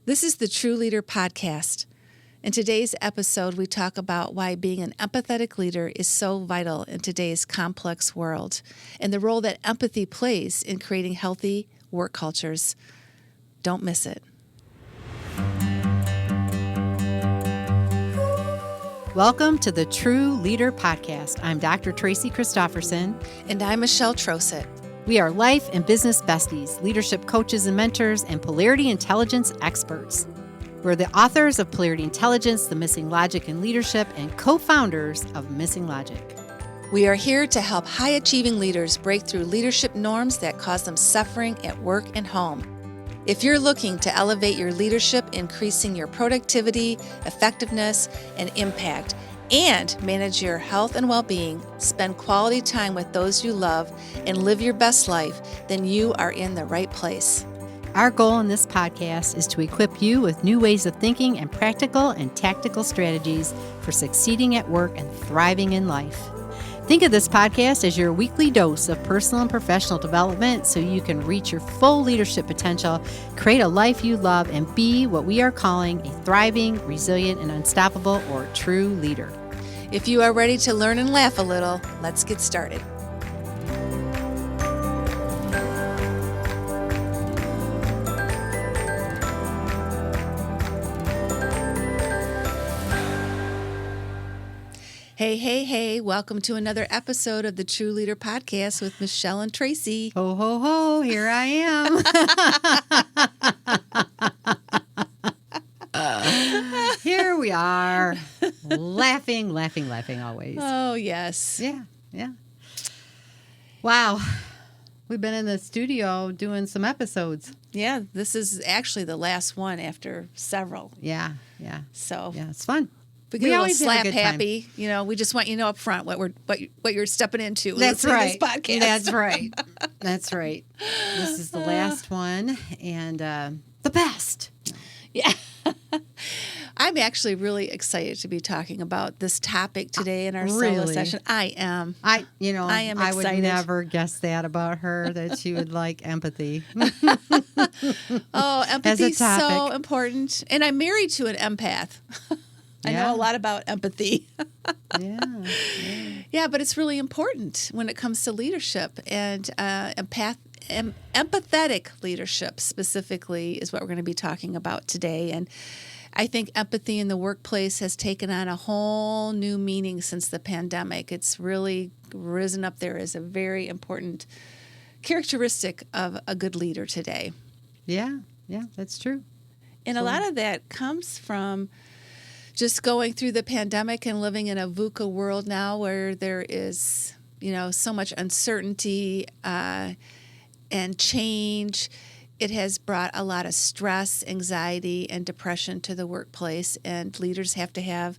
This is the TRU Leader Podcast. In today's episode, we talk about why being an empathetic leader is so vital in today's complex world and the role that empathy plays in creating healthy work cultures. Don't miss it. Welcome to the TRU Leader Podcast. I'm Dr. Tracy Christofferson. And I'm Michelle Trosit. We are life and business besties, leadership coaches and mentors, and polarity intelligence experts. We're the authors of Polarity Intelligence, The Missing Logic in Leadership, and co-founders of Missing Logic. We are here to help high-achieving leaders break through leadership norms that cause them suffering at work and home. If you're looking to elevate your leadership, increasing your productivity, effectiveness, and impact, and manage your health and well-being, spend quality time with those you love, and live your best life, then you are in the right place. Our goal in this podcast is to equip you with new ways of thinking and practical and tactical strategies for succeeding at work and thriving in life. Think of this podcast as your weekly dose of personal and professional development so you can reach your full leadership potential, create a life you love, and be what we are calling a thriving, resilient, and unstoppable or true leader. If you are ready to learn and laugh a little, let's get started. Hey, welcome to another episode of the TRU Leader Podcast with Michelle and Tracy. Ho, ho, ho, here I am. Here we are, laughing always. Oh, yes. Yeah. Wow. We've been in the studio doing some episodes. Yeah, this is actually the last one after several. Yeah. So yeah, it's fun. We get a little slap happy. You know, we just want you to know up front what you're stepping into. That's right. This podcast. That's right. This is the last one and the best. Yeah. I'm actually really excited to be talking about this topic today in our solo session. I am. I am excited. I would never guess that about her, that she would like empathy. Oh, empathy is so important. And I'm married to an empath. I know a lot about empathy. Yeah, but it's really important when it comes to leadership, and empathetic leadership specifically is what we're going to be talking about today. And I think empathy in the workplace has taken on a whole new meaning since the pandemic. It's really risen up there as a very important characteristic of a good leader today. Yeah, that's true. And a lot of that comes from just going through the pandemic and living in a VUCA world now where there is, so much uncertainty and change. It has brought a lot of stress, anxiety, and depression to the workplace, and leaders have to have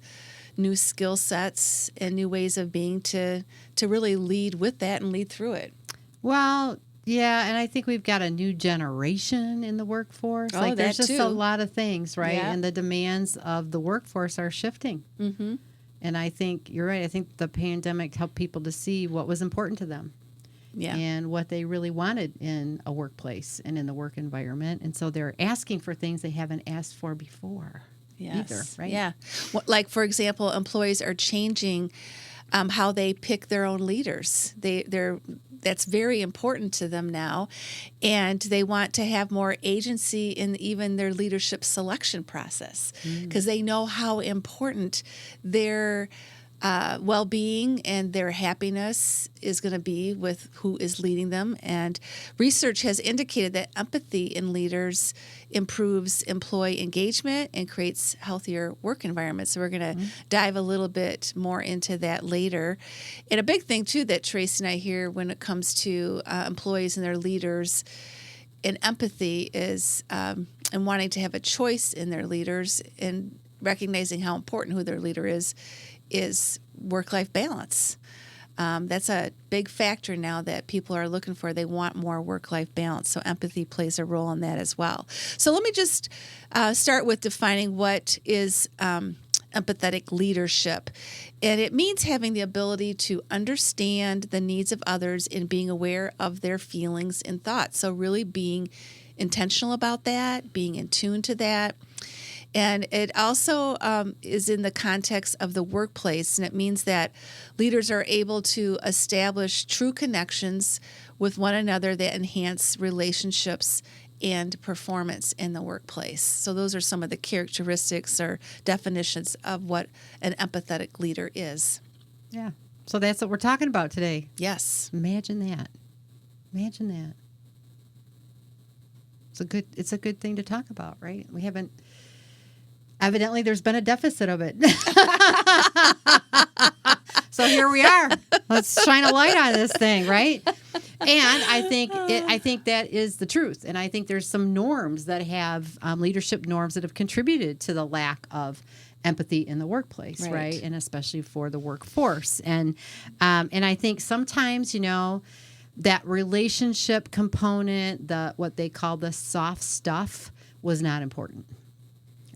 new skill sets and new ways of being to really lead with that and lead through it. Well, yeah, and I think we've got a new generation in the workforce. Oh, there's just too. a lot of things, right? Yeah. And the demands of the workforce are shifting. Mm-hmm. And I think you're right. I think the pandemic helped people to see what was important to them. Yeah. And what they really wanted in a workplace and in the work environment. And so they're asking for things they haven't asked for before either, right? Yeah. Like, for example, employees are changing how they pick their own leaders. That's very important to them now, and they want to have more agency in even their leadership selection process because they know how important their well-being and their happiness is going to be with who is leading them. And research has indicated that empathy in leaders improves employee engagement and creates healthier work environments. So we're going to dive a little bit more into that later. And a big thing, too, that Tracy and I hear when it comes to employees and their leaders and empathy is and wanting to have a choice in their leaders and recognizing how important who their leader is work-life balance. That's a big factor now that people are looking for. They want more work-life balance, so empathy plays a role in that as well. So let me just start with defining what is empathetic leadership. And it means having the ability to understand the needs of others and being aware of their feelings and thoughts. So really being intentional about that, being in tune to that. And it also is in the context of the workplace, and it means that leaders are able to establish true connections with one another that enhance relationships and performance in the workplace. So those are some of the characteristics or definitions of what an empathetic leader is. Yeah. So that's what we're talking about today. Yes. Imagine that. Imagine that. It's a good thing to talk about, right? We haven't. Evidently, there's been a deficit of it. So here we are. Let's shine a light on this thing, right? And I think that is the truth. And I think there's some norms that have leadership norms that have contributed to the lack of empathy in the workplace, right? And especially for the workforce. And I think sometimes, that relationship component, what they call the soft stuff, was not important.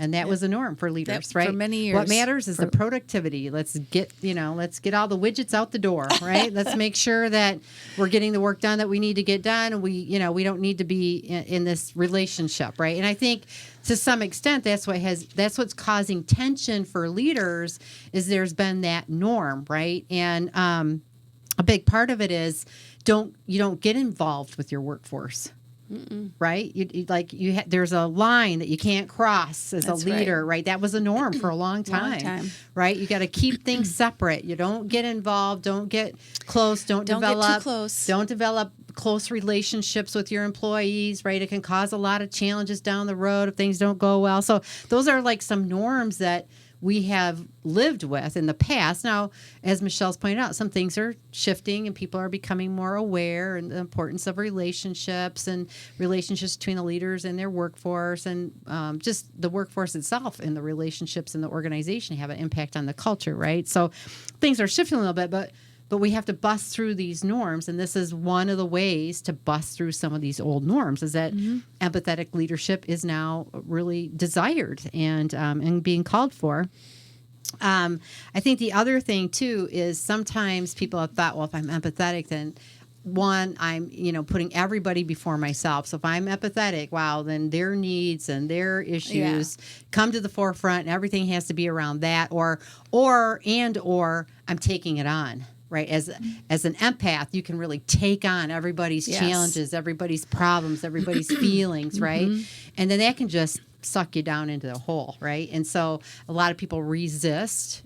And that was the norm for leaders, right? For many years. What matters is the productivity. Let's get all the widgets out the door, right? Let's make sure that we're getting the work done that we need to get done. And we don't need to be in this relationship, right? And I think to some extent that's what's causing tension for leaders is there's been that norm, right? And a big part of it is you don't get involved with your workforce. Mm-mm. Right? There's a line that you can't cross as a leader, right? That was a norm for a long time. Right? You got to keep things separate. You don't get involved, don't get close, don't develop get too close. Don't develop close relationships with your employees, right? It can cause a lot of challenges down the road if things don't go well. So those are like some norms that we have lived with in the past. Now, as Michelle's pointed out, some things are shifting and people are becoming more aware and the importance of relationships and relationships between the leaders and their workforce and just the workforce itself and the relationships in the organization have an impact on the culture, right? So things are shifting a little bit, but we have to bust through these norms, and this is one of the ways to bust through some of these old norms, is that empathetic leadership is now really desired and being called for. I think the other thing, too, is sometimes people have thought, well, if I'm empathetic, then one, I'm, putting everybody before myself. So if I'm empathetic, then their needs and their issues come to the forefront, and everything has to be around that, or I'm taking it on. Right. As an empath, you can really take on everybody's challenges, everybody's problems, everybody's feelings. Right. And then that can just suck you down into the hole. Right. And so a lot of people resist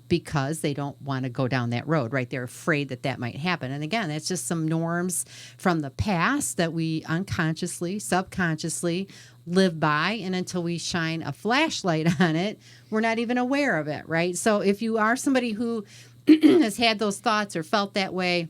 because they don't want to go down that road. Right. They're afraid that might happen. And again, that's just some norms from the past that we unconsciously, subconsciously live by. And until we shine a flashlight on it, we're not even aware of it. Right. So if you are somebody who has had those thoughts or felt that way,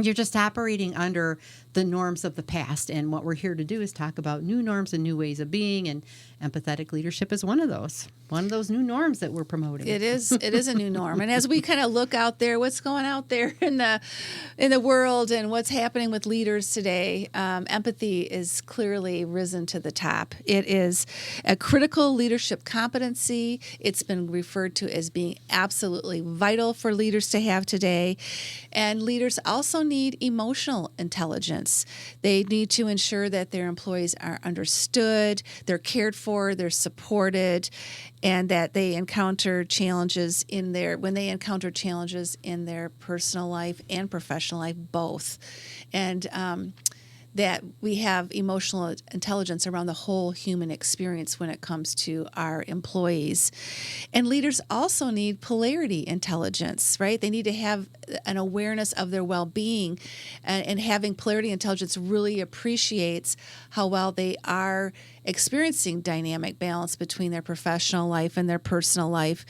you're just operating under the norms of the past. And what we're here to do is talk about new norms and new ways of being. And empathetic leadership is one of those new norms that we're promoting. It is a new norm. And as we kind of look out there, what's going out there in the world and what's happening with leaders today, empathy is clearly risen to the top. It is a critical leadership competency. It's been referred to as being absolutely vital for leaders to have today. And leaders also need emotional intelligence. They need to ensure that their employees are understood, they're cared for, they're supported, and that they encounter challenges when they encounter challenges in their personal life and professional life, both. And that we have emotional intelligence around the whole human experience when it comes to our employees. And leaders also need polarity intelligence, right? They need to have an awareness of their well-being, and having polarity intelligence really appreciates how well they are experiencing dynamic balance between their professional life and their personal life.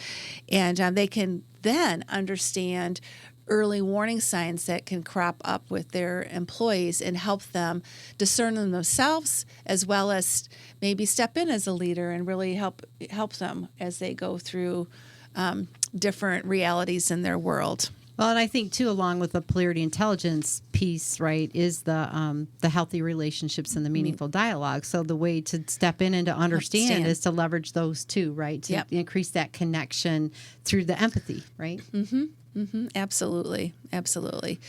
And they can then understand early warning signs that can crop up with their employees and help them discern them themselves, as well as maybe step in as a leader and really help them as they go through different realities in their world. Well, and I think too, along with the polarity intelligence piece, right, is the healthy relationships and the meaningful dialogue. So the way to step in and to understand is to leverage those two, right, to increase that connection through the empathy, right? Mm-hmm. Mm-hmm. Absolutely. Absolutely.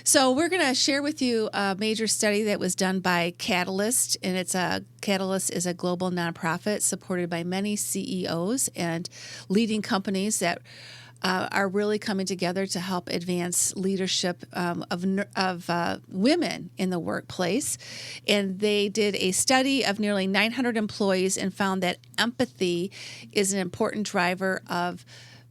So we're going to share with you a major study that was done by Catalyst, and Catalyst is a global nonprofit supported by many CEOs and leading companies that are really coming together to help advance leadership of women in the workplace. And they did a study of nearly 900 employees and found that empathy is an important driver of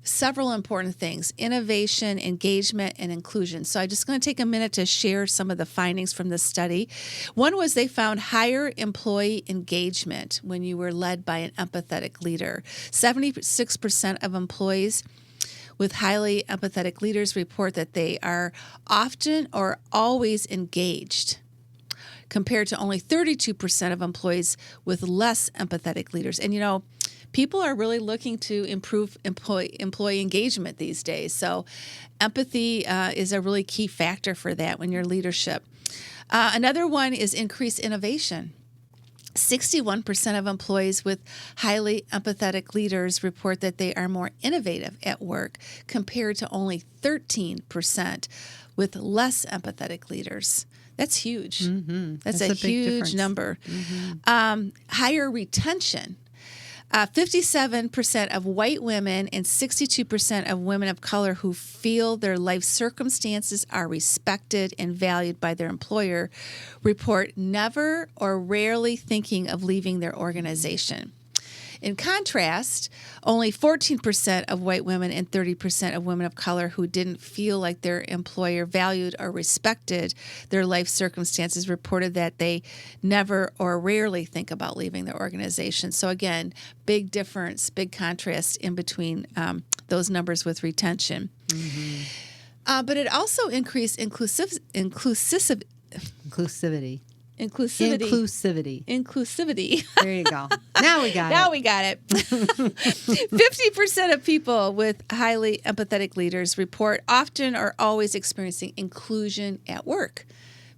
several important things: innovation, engagement, and inclusion. So I'm just going to take a minute to share some of the findings from this study. One was they found higher employee engagement when you were led by an empathetic leader. 76% of employees with highly empathetic leaders report that they are often or always engaged, compared to only 32% of employees with less empathetic leaders. And, people are really looking to improve employee engagement these days. So empathy is a really key factor for that when you're leadership. Another one is increased innovation. 61% of employees with highly empathetic leaders report that they are more innovative at work, compared to only 13% with less empathetic leaders. That's huge. Mm-hmm. That's a huge number. Mm-hmm. Higher retention. 57% of white women and 62% of women of color who feel their life circumstances are respected and valued by their employer report never or rarely thinking of leaving their organization. In contrast, only 14% of white women and 30% of women of color who didn't feel like their employer valued or respected their life circumstances reported that they never or rarely think about leaving their organization. So again, big difference, big contrast in between those numbers with retention. Mm-hmm. But it also increased inclusivity. There you go. Now we got it. 50% of people with highly empathetic leaders report often or always experiencing inclusion at work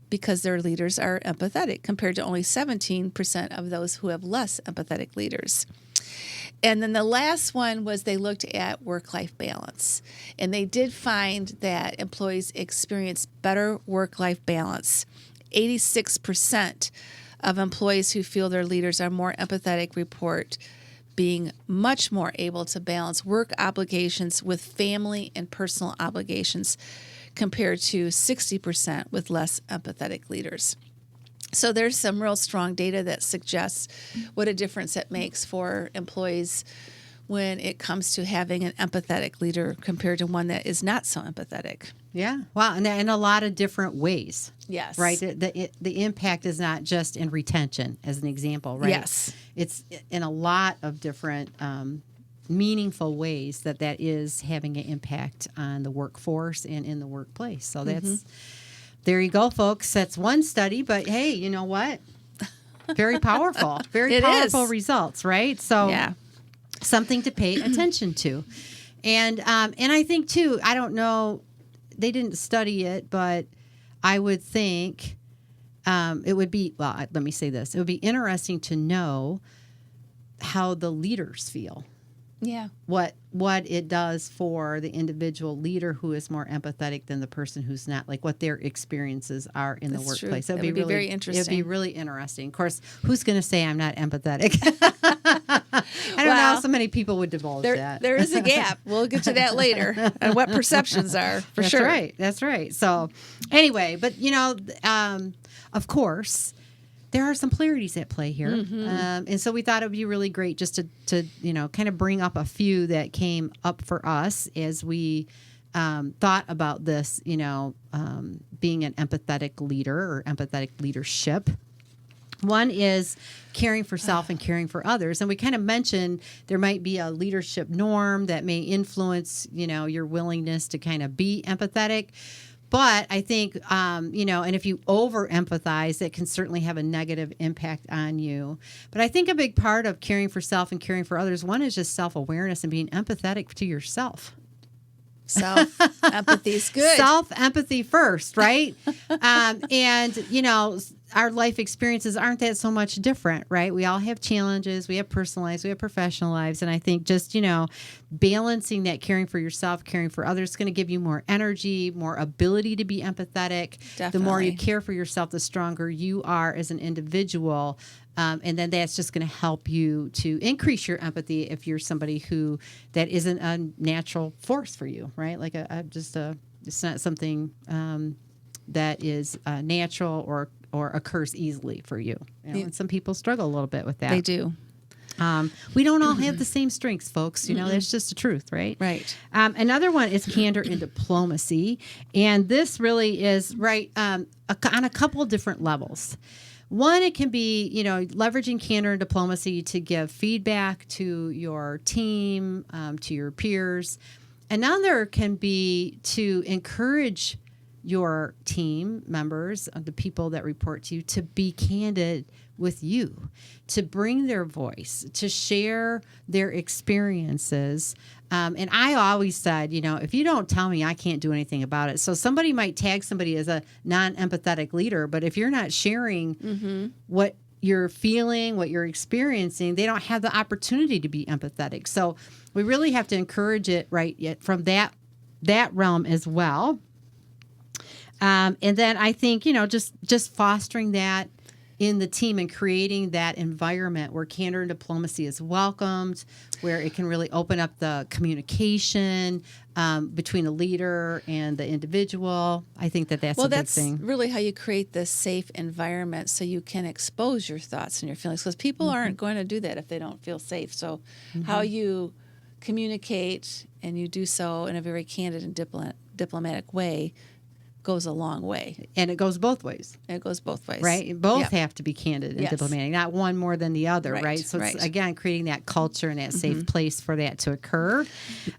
because their leaders are empathetic, compared to only 17% of those who have less empathetic leaders. And then the last one was they looked at work-life balance. And they did find that employees experience better work-life balance. 86% of employees who feel their leaders are more empathetic report being much more able to balance work obligations with family and personal obligations, compared to 60% with less empathetic leaders. So there's some real strong data that suggests what a difference it makes for employees when it comes to having an empathetic leader compared to one that is not so empathetic. Yeah. Wow. And in a lot of different ways. Yes. Right. The impact is not just in retention, as an example, right? Yes. It's in a lot of different meaningful ways that is having an impact on the workforce and in the workplace. So that's, there you go, folks. That's one study, but hey, you know what? Very powerful, very powerful results, right? So yeah. Something to pay attention to. And I think too, I don't know, they didn't study it, but I would think it would be, well, let me say this. It would be interesting to know how the leaders feel. Yeah. What it does for the individual leader who is more empathetic than the person who's not, like what their experiences are in the workplace. That would be very interesting. It'd be really interesting. Of course, who's going to say I'm not empathetic? I don't know how so many people would divulge that. There is a gap. We'll get to that later and what perceptions are, for That's sure. Right. That's right. So anyway, but of course, there are some polarities at play here. And so we thought it would be really great just to kind of bring up a few that came up for us as we thought about this, being an empathetic leader or empathetic leadership. One is caring for self and caring for others. And we kind of mentioned there might be a leadership norm that may influence, your willingness to kind of be empathetic. But I think, and if you over-empathize, it can certainly have a negative impact on you. But I think a big part of caring for self and caring for others, one is just self-awareness and being empathetic to yourself. Empathy is good. Self-empathy first, right? And, our life experiences aren't that so much different, right? We all have challenges. We have personal lives. We have professional lives. And I think just, balancing that caring for yourself, caring for others is going to give you more energy, more ability to be empathetic. Definitely. The more you care for yourself, the stronger you are as an individual. And then that's just going to help you to increase your empathy if you're somebody that isn't a natural force for you, right? Like it's not something that is natural or occurs easily for you. And some people struggle a little bit with that. They do. We don't all have the same strengths, folks. That's just the truth, right? Right. Another one is candor and diplomacy. And this really is on a couple of different levels. One, it can be, leveraging candor and diplomacy to give feedback to your team, to your peers. Another can be to encourage your team members, the people that report to you, to be candid with you, to bring their voice, to share their experiences. And I always said, if you don't tell me, I can't do anything about it. So somebody might tag somebody as a non-empathetic leader, but if you're not sharing what you're feeling, what you're experiencing, they don't have the opportunity to be empathetic. So we really have to encourage it from that realm as well. And then I think, just fostering that in the team and creating that environment where candor and diplomacy is welcomed, where it can really open up the communication between a leader and the individual. I think that's a big thing. Well, that's really how you create this safe environment so you can expose your thoughts and your feelings, because people aren't going to do that if they don't feel safe. So how you communicate, and you do so in a very candid and diplomatic way, goes a long way. And it goes both ways. It goes both ways. Right? Both have to be candid and diplomatic, not one more than the other, right? So it's, again, creating that culture and that safe place for that to occur.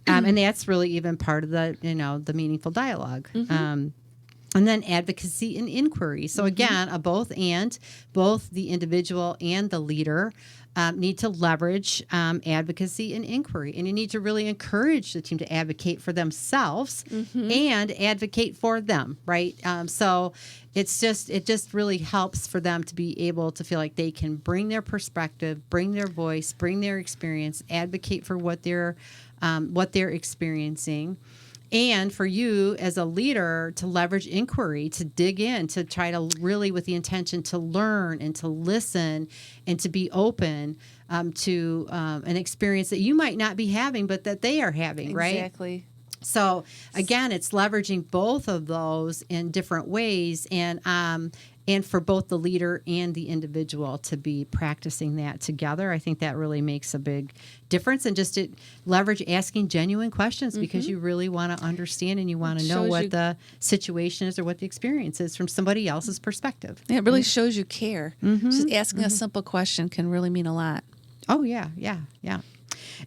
And that's really even part of the, the meaningful dialogue. And then advocacy and inquiry. So again, both the individual and the leader need to leverage advocacy and inquiry. And you need to really encourage the team to advocate for themselves and advocate for them, right? So it just really helps for them to be able to feel like they can bring their perspective, bring their voice, bring their experience, advocate for what they're experiencing. And for you as a leader to leverage inquiry, to dig in, to try to really with the intention to learn and to listen and to be open to an experience that you might not be having, but that they are having, right? Exactly. So again, it's leveraging both of those in different ways, and for both the leader and the individual to be practicing that together. I think that really makes a big difference. And just leverage asking genuine questions because you really want to understand and you want to know what the situation is or what the experience is from somebody else's perspective. Yeah, it really shows you care. Just asking a simple question can really mean a lot. Oh, yeah.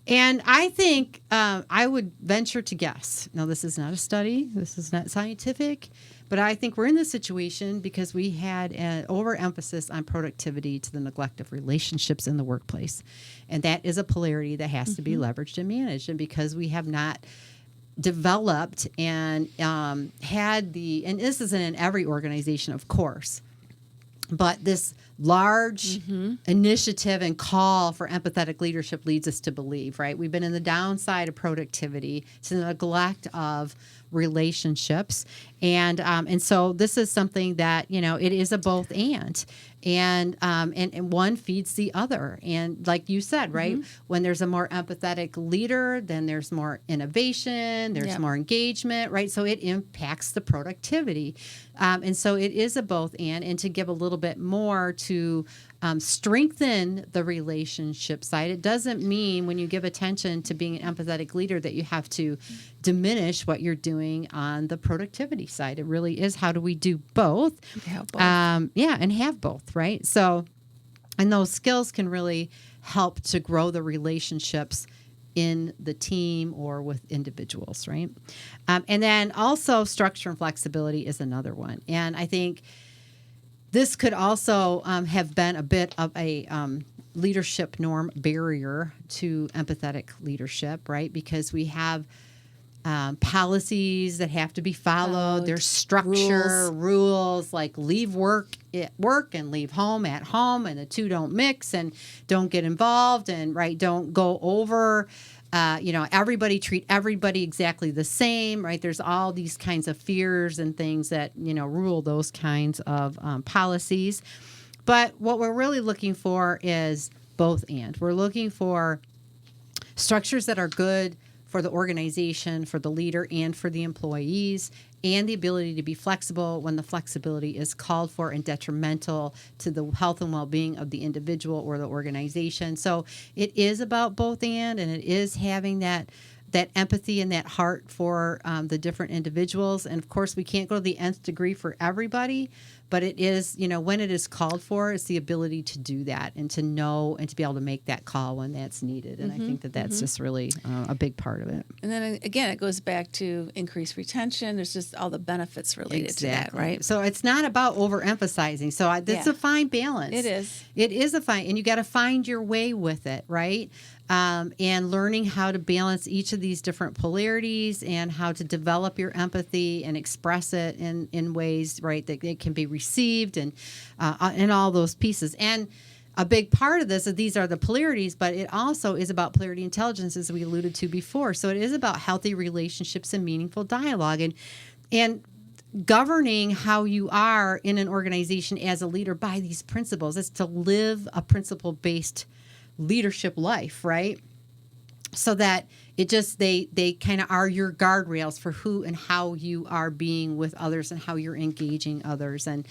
And I think I would venture to guess. Now, this is not a study. This is not scientific. But I think we're in this situation because we had an overemphasis on productivity to the neglect of relationships in the workplace. And that is a polarity that has to be leveraged and managed. And because we have not developed and had and this isn't in every organization, of course, but this large initiative and call for empathetic leadership leads us to believe, right? We've been in the downside of productivity to the neglect of relationships. And so this is something that, it is a both and one feeds the other. And like you said, right, when there's a more empathetic leader, then there's more innovation, there's more engagement, right? So it impacts the productivity. And so it is a both and to give a little bit more to strengthen the relationship side. It doesn't mean when you give attention to being an empathetic leader that you have to diminish what you're doing on the productivity side. It really is, how do we do both? And have both, right? So, and those skills can really help to grow the relationships in the team or with individuals, right? And then also structure and flexibility is another one. And I think this could also have been a bit of a leadership norm barrier to empathetic leadership, right? Because we have policies that have to be followed. There's structure, rules like leave work at work and leave home at home, and the two don't mix and don't get involved, and don't go over. Everybody treat everybody exactly the same, right? There's all these kinds of fears and things that, rule those kinds of policies. But what we're really looking for is both and. We're looking for structures that are good for the organization, for the leader, and for the employees, and the ability to be flexible when the flexibility is called for and detrimental to the health and well-being of the individual or the organization. So it is about both and it is having that empathy and that heart for the different individuals. And of course, we can't go to the nth degree for everybody, but it is, when it is called for, it's the ability to do that and to know and to be able to make that call when that's needed. And I think that that's just really a big part of it. And then again, it goes back to increased retention. There's just all the benefits related to that, right? So it's not about overemphasizing. So it's a fine balance. It is. It is a fine, and you got to find your way with it, right? And learning how to balance each of these different polarities and how to develop your empathy and express it in ways, right, that it can be received and all those pieces. And a big part of this is these are the polarities, but it also is about polarity intelligence, as we alluded to before. So it is about healthy relationships and meaningful dialogue and governing how you are in an organization as a leader by these principles. It's to live a principle-based leadership life, right? So that it just they kind of are your guardrails for who and how you are being with others and how you're engaging others, and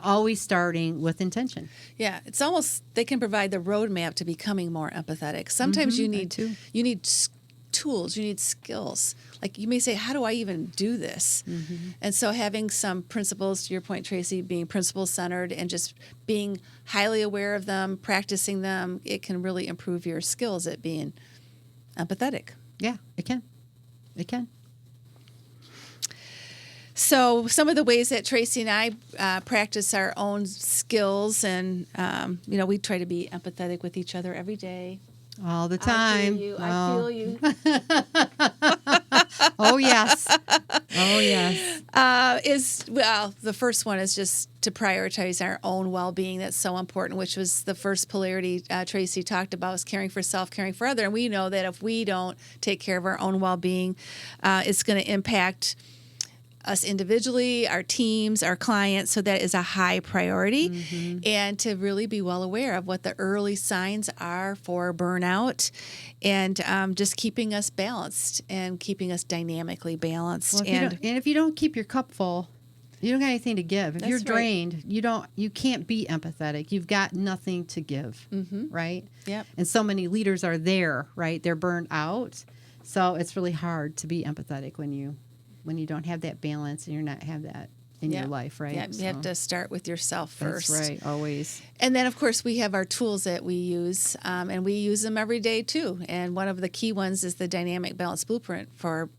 always starting with intention. Yeah, it's almost they can provide the roadmap to becoming more empathetic. Sometimes you need tools, you need skills. Like you may say, how do I even do this? And so having some principles, to your point, Tracy, being principle-centered and just being highly aware of them, practicing them, it can really improve your skills at being empathetic. Yeah, it can. It can. So some of the ways that Tracy and I practice our own skills, and, we try to be empathetic with each other every day. All the time. I feel you. Oh, yes. Oh, yes. The first one is just to prioritize our own well-being. That's so important, which was the first polarity Tracy talked about, is caring for self, caring for other. And we know that if we don't take care of our own well-being, it's going to impact us individually, our teams, our clients. So that is a high priority. And to really be well aware of what the early signs are for burnout, and just keeping us balanced and keeping us dynamically balanced. Well, if you don't keep your cup full, you don't got anything to give. If you're drained, you can't be empathetic. You've got nothing to give, right? Yep. And so many leaders are there, right? They're burned out. So it's really hard to be empathetic when you don't have that balance and you're not have that in your life, right? Yeah, you have to start with yourself first. That's right, always. And then, of course, we have our tools that we use, and we use them every day, too. And one of the key ones is the Dynamic Balance Blueprint for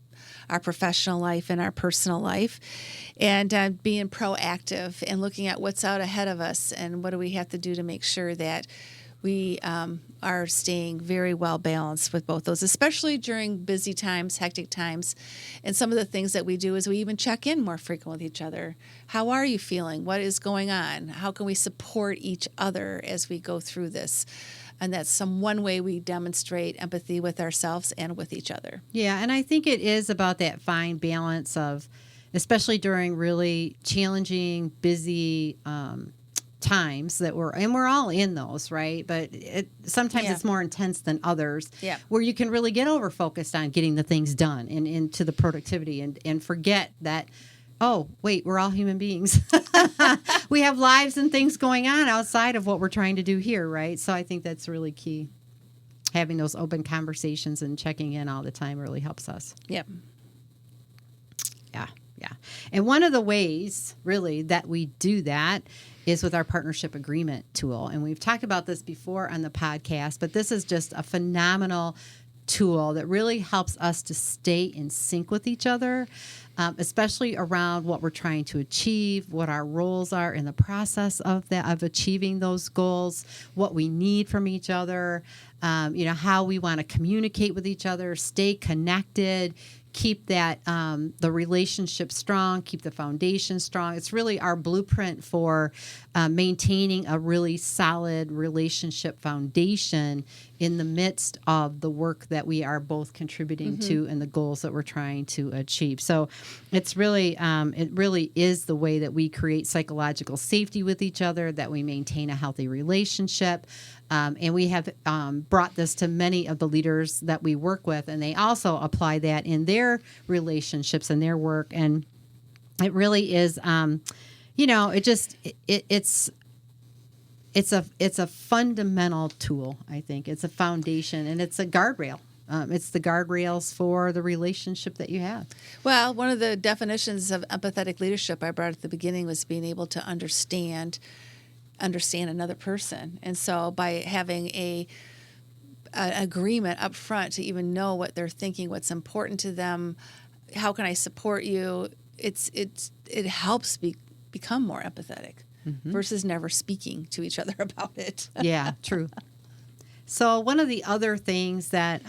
our professional life and our personal life, and being proactive and looking at what's out ahead of us and what do we have to do to make sure that we are staying very well balanced with both those, especially during busy times, hectic times. And some of the things that we do is we even check in more frequently with each other. How are you feeling? What is going on? How can we support each other as we go through this? And that's one way we demonstrate empathy with ourselves and with each other. Yeah, and I think it is about that fine balance of, especially during really challenging, busy times that we're all in those, right? But sometimes it's more intense than others, where you can really get over focused on getting the things done and into the productivity and forget that, oh, wait, we're all human beings. We have lives and things going on outside of what we're trying to do here, right? So I think that's really key. Having those open conversations and checking in all the time really helps us. Yep. Yeah. And one of the ways, really, that we do that is with our partnership agreement tool. And we've talked about this before on the podcast, but this is just a phenomenal tool that really helps us to stay in sync with each other, especially around what we're trying to achieve, what our roles are in the process of achieving those goals, what we need from each other, how we want to communicate with each other, stay connected, keep that the relationship strong, keep the foundation strong. It's really our blueprint for maintaining a really solid relationship foundation in the midst of the work that we are both contributing to and the goals that we're trying to achieve. So it's really, it really is the way that we create psychological safety with each other, that we maintain a healthy relationship. And we have brought this to many of the leaders that we work with, and they also apply that in their relationships and their work. And it really is, it's a fundamental tool. I think it's a foundation, and it's a guardrail. It's the guardrails for the relationship that you have. Well, one of the definitions of empathetic leadership I brought at the beginning was being able to understand another person. And so by having an agreement up front to even know what they're thinking, what's important to them, how can I support you, it helps become more empathetic versus never speaking to each other about it. Yeah, true. So one of the other things that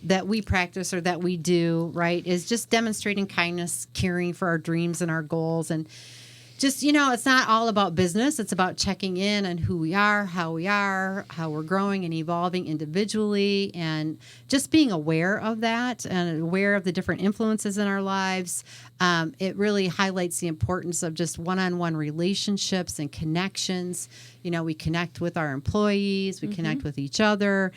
that we practice or that we do, right, is just demonstrating kindness, caring for our dreams and our goals. And just, it's not all about business. It's about checking in on who we are, how we're growing and evolving individually, and just being aware of that and aware of the different influences in our lives. It really highlights the importance of just one-on-one relationships and connections. We connect with our employees, we connect with each other,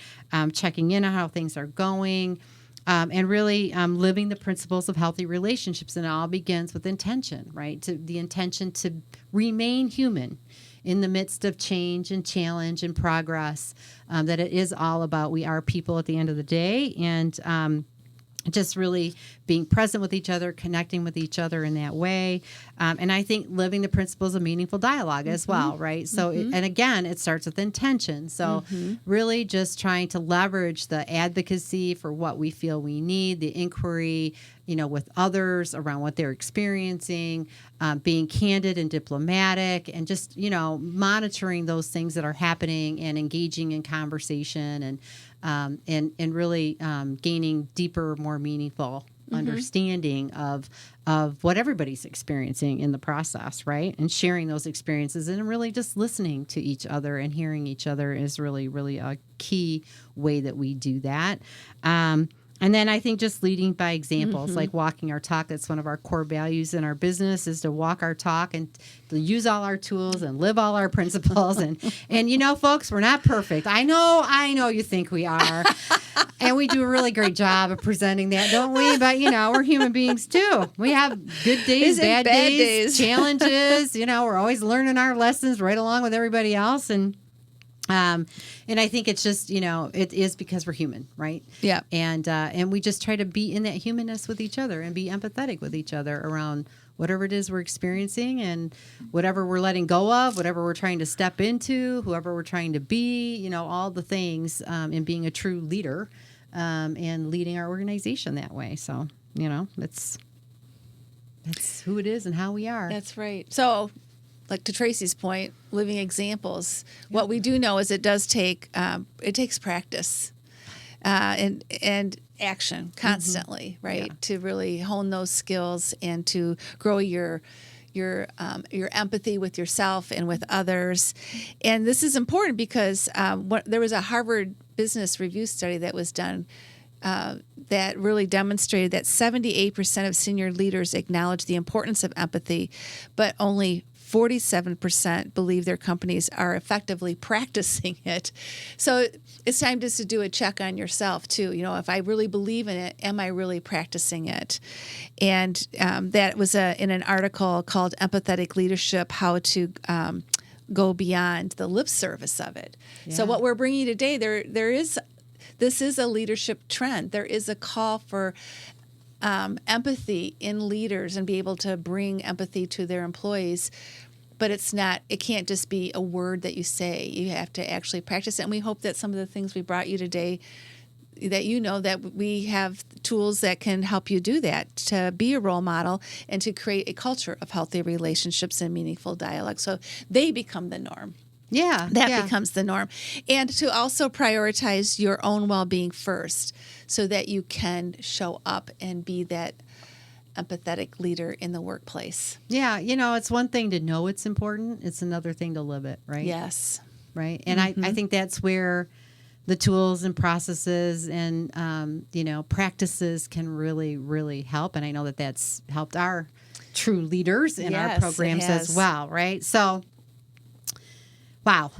checking in on how things are going. And really living the principles of healthy relationships. And it all begins with intention, right? The intention to remain human in the midst of change and challenge and progress, that it is all about we are people at the end of the day. And just really being present with each other, connecting with each other in that way. And I think living the principles of meaningful dialogue as well, right? So, and again, it starts with intention. So really just trying to leverage the advocacy for what we feel we need, the inquiry, with others around what they're experiencing, being candid and diplomatic, and just, monitoring those things that are happening and engaging in conversation and really gaining deeper, more meaningful understanding of what everybody's experiencing in the process, right? And sharing those experiences and really just listening to each other and hearing each other is really, really a key way that we do that. And then I think just leading by examples, like walking our talk. That's one of our core values in our business, is to walk our talk and to use all our tools and live all our principles. And folks, we're not perfect. I know you think we are. And we do a really great job of presenting that, don't we? But, we're human beings too. We have good days, bad days, challenges. We're always learning our lessons right along with everybody else. And I think it's just, it is because we're human, right? Yeah. And we just try to be in that humanness with each other and be empathetic with each other around whatever it is we're experiencing and whatever we're letting go of, whatever we're trying to step into, whoever we're trying to be, all the things, in being a true leader, and leading our organization that way. So, that's who it is and how we are. That's right. So, like to Tracy's point, living examples. What we do know is it does take it takes practice and action constantly, right? Yeah. To really hone those skills and to grow your empathy with yourself and with others. And this is important because there was a Harvard Business Review study that was done that really demonstrated that 78% of senior leaders acknowledge the importance of empathy, but only 47% believe their companies are effectively practicing it. So it's time just to do a check on yourself too. If I really believe in it, am I really practicing it? And that was in an article called Empathetic Leadership, How to Go Beyond the Lip Service of It. Yeah. So what we're bringing today, this is a leadership trend. There is a call for empathy in leaders and be able to bring empathy to their employees. But it can't just be a word that you say. You have to actually practice it. And we hope that some of the things we brought you today, that that we have tools that can help you do that, to be a role model and to create a culture of healthy relationships and meaningful dialogue. So they become the norm. Yeah. That becomes the norm. And to also prioritize your own well-being first so that you can show up and be that empathetic leader in the workplace. Yeah. It's one thing to know it's important. It's another thing to live it, right? Yes. Right. And I think that's where the tools and processes and, practices can really, really help. And I know that that's helped our TRU leaders in our programs as well, right? So, wow.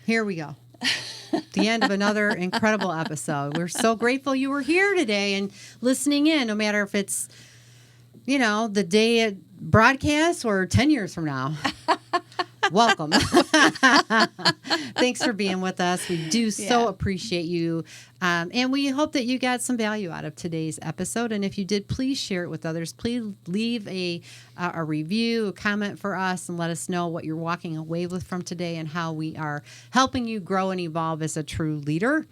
Here we go. The end of another incredible episode. We're so grateful you were here today and listening in, no matter if it's, the day it broadcasts or 10 years from now. Welcome. Thanks for being with us. We do so appreciate you. And we hope that you got some value out of today's episode. And if you did, please share it with others. Please leave a review, a comment for us, and let us know what you're walking away with from today and how we are helping you grow and evolve as a TRU leader.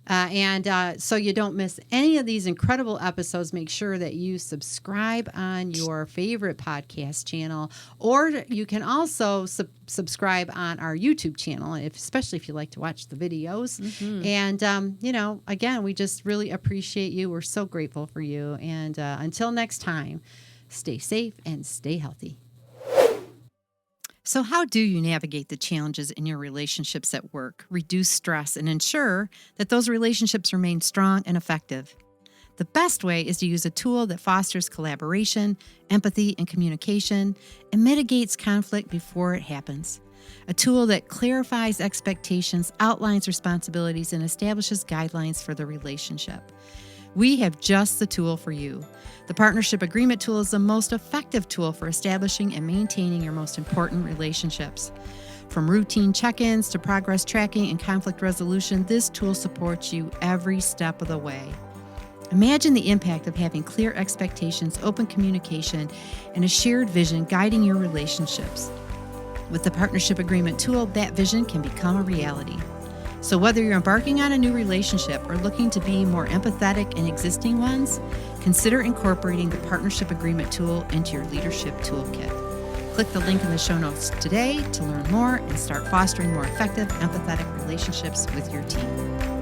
So you don't miss any of these incredible episodes, make sure that you subscribe on your favorite podcast channel, or you can also subscribe on our YouTube channel, especially if you like to watch the videos. And, again, we just really appreciate you. We're so grateful for you. And until next time, stay safe and stay healthy. So how do you navigate the challenges in your relationships at work, reduce stress, and ensure that those relationships remain strong and effective? The best way is to use a tool that fosters collaboration, empathy, and communication, and mitigates conflict before it happens. A tool that clarifies expectations, outlines responsibilities, and establishes guidelines for the relationship. We have just the tool for you. The Partnership Agreement Tool is the most effective tool for establishing and maintaining your most important relationships. From routine check-ins to progress tracking and conflict resolution, this tool supports you every step of the way. Imagine the impact of having clear expectations, open communication, and a shared vision guiding your relationships. With the Partnership Agreement Tool, that vision can become a reality. So whether you're embarking on a new relationship or looking to be more empathetic in existing ones, consider incorporating the Partnership Agreement Tool into your leadership toolkit. Click the link in the show notes today to learn more and start fostering more effective, empathetic relationships with your team.